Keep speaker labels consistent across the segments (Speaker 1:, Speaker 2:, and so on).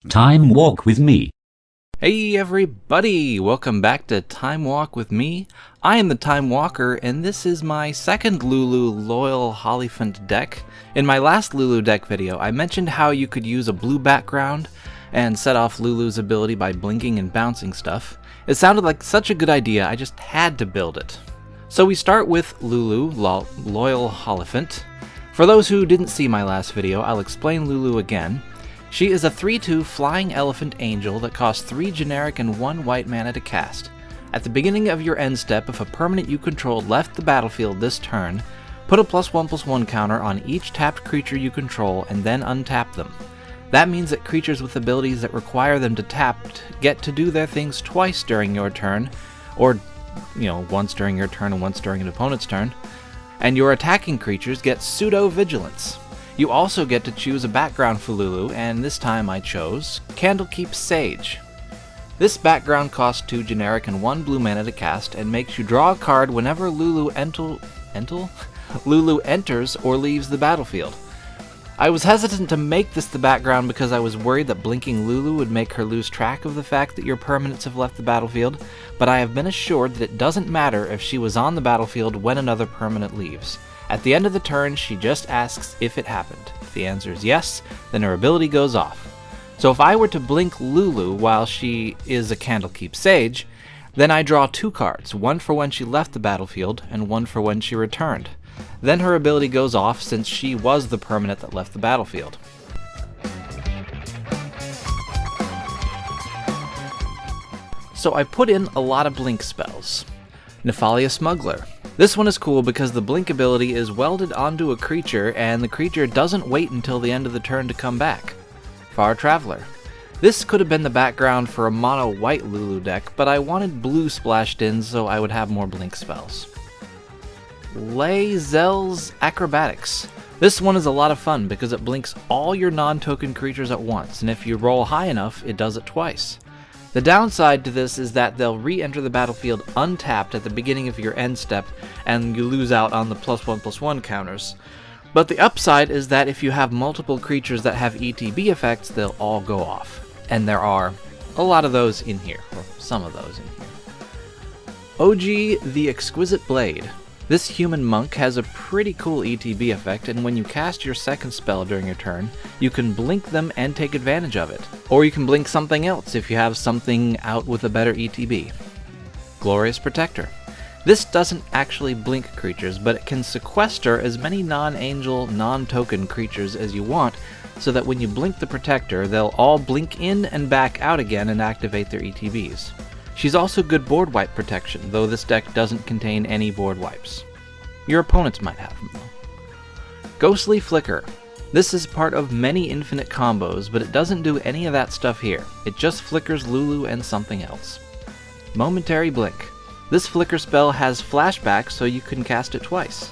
Speaker 1: Time Walk with Me.
Speaker 2: Hey everybody, welcome back to Time Walk with me. I am the Time Walker, and this is my second Lulu Loyal Hollyphant deck. In my last Lulu deck video, I mentioned how you could use a blue background and set off Lulu's ability by blinking and bouncing stuff. It sounded like such a good idea, I just had to build it. So we start with Lulu Loyal Hollyphant. For those who didn't see my last video, I'll explain Lulu again. She is a 3/2 flying elephant angel that costs 3 generic and 1 white mana to cast. At the beginning of your end step, if a permanent you controlled left the battlefield this turn, put a +1/+1 counter on each tapped creature you control and then untap them. That means that creatures with abilities that require them to tap get to do their things twice during your turn, or once during your turn and once during an opponent's turn, and your attacking creatures get pseudo-vigilance. You also get to choose a background for Lulu, and this time I chose Candlekeep Sage. This background costs 2 generic and 1 blue mana to cast, and makes you draw a card whenever Lulu enters or leaves the battlefield. I was hesitant to make this the background because I was worried that blinking Lulu would make her lose track of the fact that your permanents have left the battlefield, but I have been assured that it doesn't matter if she was on the battlefield when another permanent leaves. At the end of the turn, she just asks if it happened. If the answer is yes, then her ability goes off. So if I were to blink Lulu while she is a Candlekeep Sage, then I draw 2 cards, one for when she left the battlefield and one for when she returned. Then her ability goes off since she was the permanent that left the battlefield. So I put in a lot of blink spells. Nephalia Smuggler. This one is cool because the blink ability is welded onto a creature and the creature doesn't wait until the end of the turn to come back. Far Traveler. This could have been the background for a mono white Lulu deck, but I wanted blue splashed in so I would have more blink spells. Lae'zel's Acrobatics. This one is a lot of fun because it blinks all your non-token creatures at once, and if you roll high enough, it does it twice. The downside to this is that they'll re-enter the battlefield untapped at the beginning of your end step, and you lose out on the +1/+1 counters. But the upside is that if you have multiple creatures that have ETB effects, they'll all go off. And there are a lot of those in here, or some of those in here. OG the Exquisite Blade. This human monk has a pretty cool ETB effect, and when you cast your second spell during your turn, you can blink them and take advantage of it. Or you can blink something else if you have something out with a better ETB. Glorious Protector. This doesn't actually blink creatures, but it can sequester as many non-angel, non-token creatures as you want, so that when you blink the Protector, they'll all blink in and back out again and activate their ETBs. She's also good board wipe protection, though this deck doesn't contain any board wipes. Your opponents might have them, though. Ghostly Flicker. This is part of many infinite combos, but it doesn't do any of that stuff here. It just flickers Lulu and something else. Momentary Blink. This flicker spell has flashback, so you can cast it twice.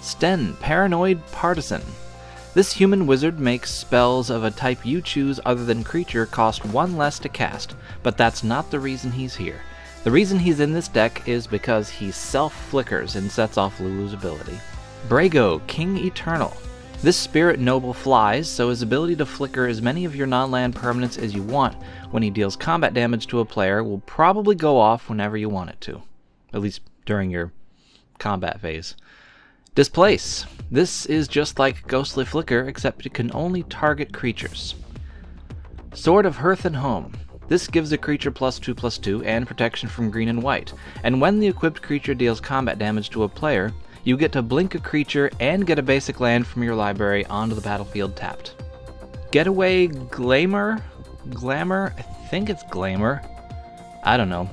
Speaker 2: Sten, Paranoid Partisan. This human wizard makes spells of a type you choose other than creature cost 1 less to cast, but that's not the reason he's here. The reason he's in this deck is because he self-flickers and sets off Lulu's ability. Brago, King Eternal. This spirit noble flies, so his ability to flicker as many of your non-land permanents as you want when he deals combat damage to a player will probably go off whenever you want it to. At least during your combat phase. Displace. This is just like Ghostly Flicker, except it can only target creatures. Sword of Hearth and Home. This gives a creature +2/+2 and protection from green and white, and when the equipped creature deals combat damage to a player, you get to blink a creature and get a basic land from your library onto the battlefield tapped. Getaway Glamour? I think it's Glamour. I don't know.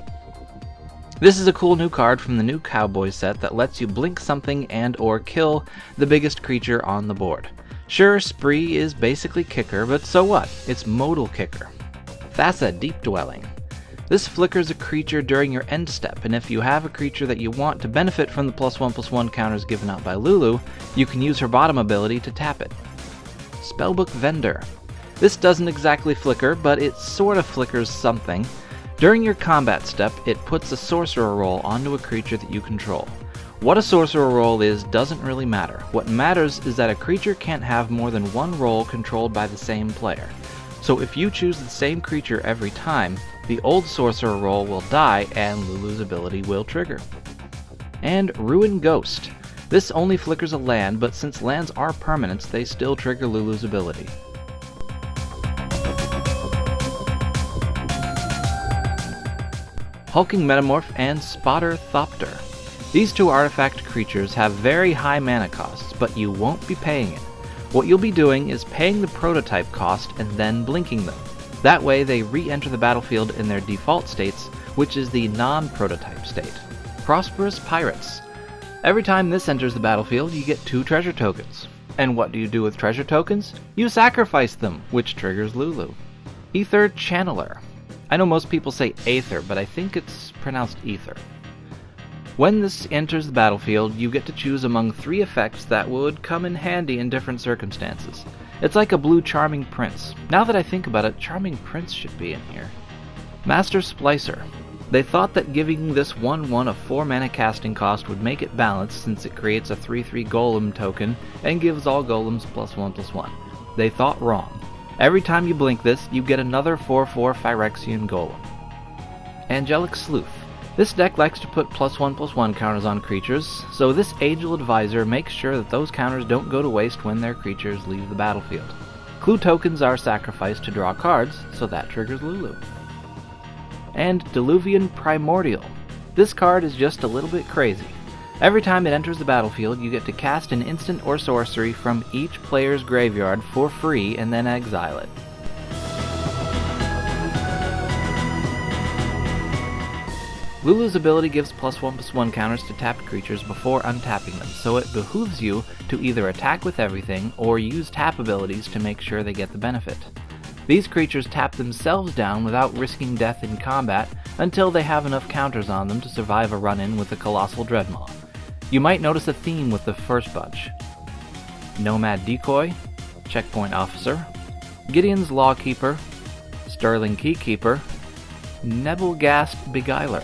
Speaker 2: This is a cool new card from the new Cowboy set that lets you blink something and or kill the biggest creature on the board. Sure, Spree is basically Kicker, but so what? It's modal Kicker. Thassa, Deep Dwelling. This flickers a creature during your end step, and if you have a creature that you want to benefit from the +1/+1 counters given out by Lulu, you can use her bottom ability to tap it. Spellbook Vendor. This doesn't exactly flicker, but it sort of flickers something. During your combat step, it puts a sorcerer roll onto a creature that you control. What a sorcerer roll is doesn't really matter. What matters is that a creature can't have more than one roll controlled by the same player. So if you choose the same creature every time, the old sorcerer role will die and Lulu's ability will trigger. And Ruin Ghost. This only flickers a land, but since lands are permanents, they still trigger Lulu's ability. Hulking Metamorph and Spotter Thopter. These two artifact creatures have very high mana costs, but you won't be paying it. What you'll be doing is paying the prototype cost and then blinking them. That way they re-enter the battlefield in their default states, which is the non-prototype state. Prosperous Pirates. Every time this enters the battlefield, you get 2 treasure tokens. And what do you do with treasure tokens? You sacrifice them, which triggers Lulu. Aether Channeler. I know most people say Aether, but I think it's pronounced Ether. When this enters the battlefield, you get to choose among 3 effects that would come in handy in different circumstances. It's like a blue Charming Prince. Now that I think about it, Charming Prince should be in here. Master Splicer. They thought that giving this 1/1 a 4 mana casting cost would make it balanced since it creates a 3/3 golem token and gives all golems +1/+1. They thought wrong. Every time you blink this, you get another 4/4 Phyrexian golem. Angelic Sleuth. This deck likes to put +1/+1 counters on creatures, so this Agile Advisor makes sure that those counters don't go to waste when their creatures leave the battlefield. Clue tokens are sacrificed to draw cards, so that triggers Lulu. And Diluvian Primordial. This card is just a little bit crazy. Every time it enters the battlefield, you get to cast an instant or sorcery from each player's graveyard for free and then exile it. Lulu's ability gives +1/+1 counters to tapped creatures before untapping them, so it behooves you to either attack with everything or use tap abilities to make sure they get the benefit. These creatures tap themselves down without risking death in combat until they have enough counters on them to survive a run-in with a Colossal Dreadmaw. You might notice a theme with the first bunch. Nomad Decoy, Checkpoint Officer, Gideon's Lawkeeper, Sterling Keykeeper, Nebelgast Beguiler.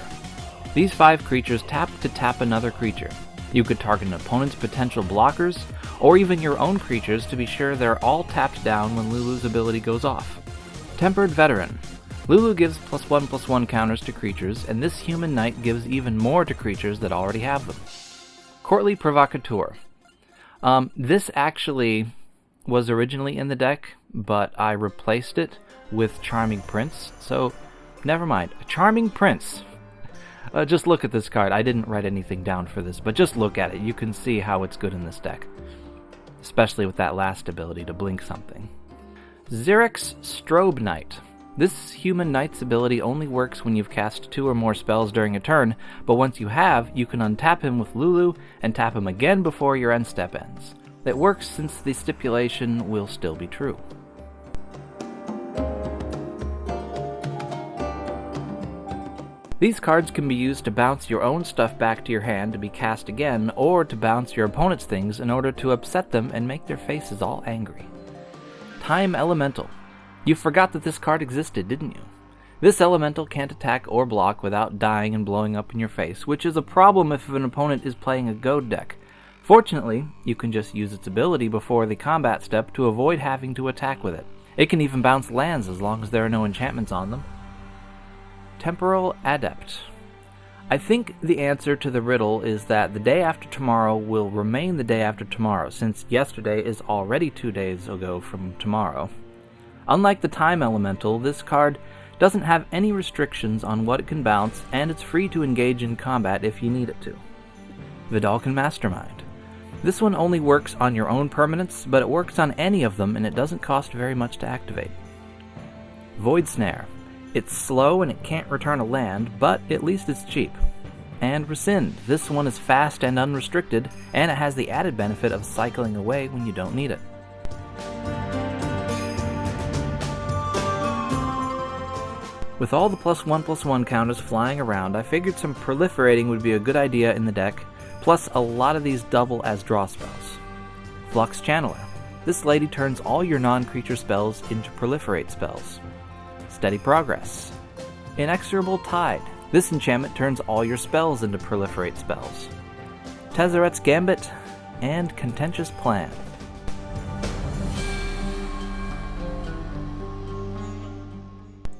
Speaker 2: These 5 creatures tap to tap another creature. You could target an opponent's potential blockers, or even your own creatures to be sure they're all tapped down when Lulu's ability goes off. Tempered Veteran. Lulu gives +1/+1 counters to creatures, and this Human Knight gives even more to creatures that already have them. Courtly Provocateur. This actually was originally in the deck, but I replaced it with Charming Prince, so never mind. Charming Prince. Just look at this card. I didn't write anything down for this, but just look at it. You can see how it's good in this deck. Especially with that last ability to blink something. Xerix Strobe Knight. This Human Knight's ability only works when you've cast 2 or more spells during a turn, but once you have, you can untap him with Lulu and tap him again before your end step ends. It works since the stipulation will still be true. These cards can be used to bounce your own stuff back to your hand to be cast again, or to bounce your opponent's things in order to upset them and make their faces all angry. Time Elemental. You forgot that this card existed, didn't you? This elemental can't attack or block without dying and blowing up in your face, which is a problem if an opponent is playing a goad deck. Fortunately, you can just use its ability before the combat step to avoid having to attack with it. It can even bounce lands as long as there are no enchantments on them. Temporal Adept. I think the answer to the riddle is that the day after tomorrow will remain the day after tomorrow, since yesterday is already 2 days ago from tomorrow. Unlike the Time Elemental, this card doesn't have any restrictions on what it can bounce, and it's free to engage in combat if you need it to. Vidalcan Mastermind. This one only works on your own permanents, but it works on any of them and it doesn't cost very much to activate. Void Snare. It's slow and it can't return a land, but at least it's cheap. And Rescind. This one is fast and unrestricted, and it has the added benefit of cycling away when you don't need it. With all the +1/+1 counters flying around, I figured some proliferating would be a good idea in the deck, plus a lot of these double as draw spells. Flux Channeler. This lady turns all your non-creature spells into proliferate spells. Steady Progress. Inexorable Tide. This enchantment turns all your spells into proliferate spells. Tezzeret's Gambit, and Contentious Plan.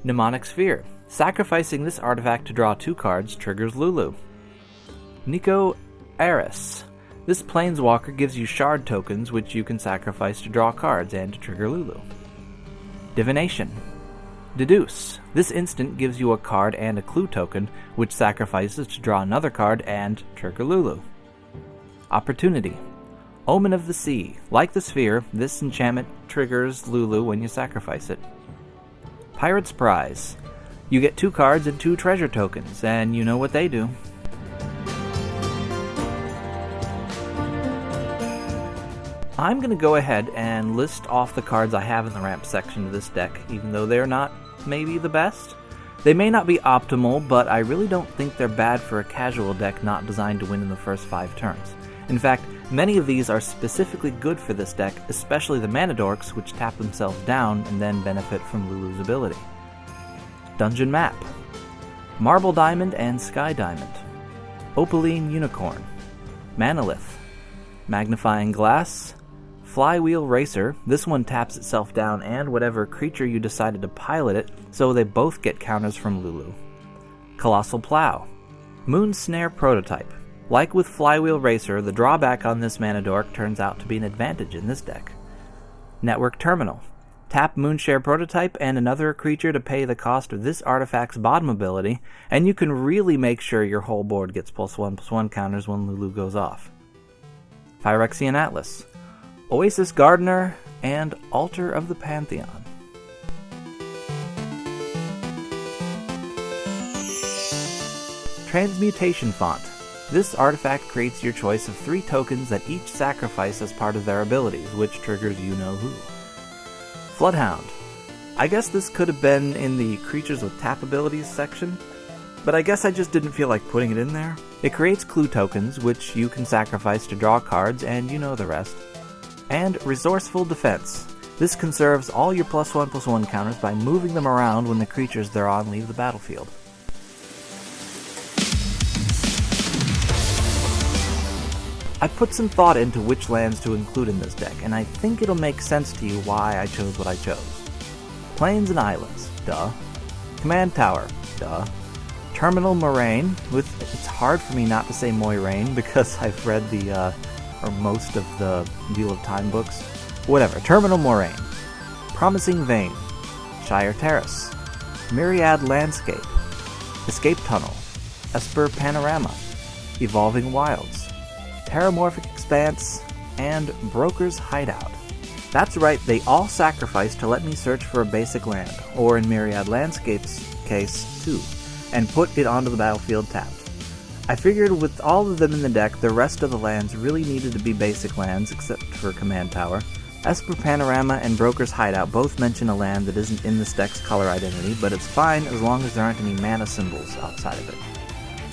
Speaker 2: Mnemonic Sphere. Sacrificing this artifact to draw 2 cards triggers Lulu. Nico Eris. This planeswalker gives you shard tokens which you can sacrifice to draw cards and to trigger Lulu. Divination. Deduce. This instant gives you a card and a clue token, which sacrifices to draw another card and trigger Lulu. Opportunity. Omen of the Sea. Like the Sphere, this enchantment triggers Lulu when you sacrifice it. Pirate's Prize. You get 2 cards and 2 treasure tokens, and you know what they do. I'm going to go ahead and list off the cards I have in the ramp section of this deck, even though they're not maybe the best. They may not be optimal, but I really don't think they're bad for a casual deck not designed to win in the first 5 turns. In fact, many of these are specifically good for this deck, especially the Mana Dorks, which tap themselves down and then benefit from Lulu's ability. Dungeon Map. Marble Diamond and Sky Diamond. Opaline Unicorn. Manalith. Magnifying Glass. Flywheel Racer. This one taps itself down and whatever creature you decided to pilot it, so they both get counters from Lulu. Colossal Plow. Moon Snare Prototype. Like with Flywheel Racer, the drawback on this Mana Dork turns out to be an advantage in this deck. Network Terminal. Tap Moonshare Prototype and another creature to pay the cost of this artifact's bottom ability, and you can really make sure your whole board gets +1/+1 counters when Lulu goes off. Phyrexian Atlas. Oasis Gardener, and Altar of the Pantheon. Transmutation Font. This artifact creates your choice of 3 tokens that each sacrifice as part of their abilities, which triggers you-know-who. Floodhound. I guess this could have been in the Creatures with Tap Abilities section, but I guess I just didn't feel like putting it in there. It creates clue tokens, which you can sacrifice to draw cards, and you know the rest. And Resourceful Defense. This conserves all your +1/+1 counters by moving them around when the creatures they're on leave the battlefield. I put some thought into which lands to include in this deck, and I think it'll make sense to you why I chose what I chose. Plains and Islands, duh. Command Tower, duh. Terminal Moraine, it's hard for me not to say Moiraine because I've read or most of the Wheel of Time books. Whatever, Terminal Moraine. Promising Vein. Shire Terrace. Myriad Landscape. Escape Tunnel. Esper Panorama. Evolving Wilds. Terramorphic Expanse. And Broker's Hideout. That's right, they all sacrifice to let me search for a basic land, or in Myriad Landscape's case, 2, and put it onto the battlefield tapped. I figured with all of them in the deck, the rest of the lands really needed to be basic lands, except for Command Tower. Esper Panorama and Broker's Hideout both mention a land that isn't in this deck's color identity, but it's fine as long as there aren't any mana symbols outside of it.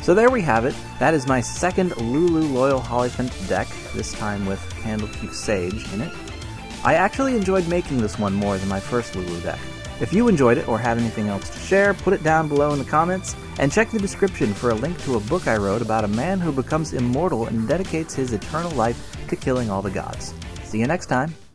Speaker 2: So there we have it. That is my second Lulu Loyal Hollyphant deck, this time with Candlekeep Sage in it. I actually enjoyed making this one more than my first Lulu deck. If you enjoyed it or have anything else to share, put it down below in the comments, and check the description for a link to a book I wrote about a man who becomes immortal and dedicates his eternal life to killing all the gods. See you next time!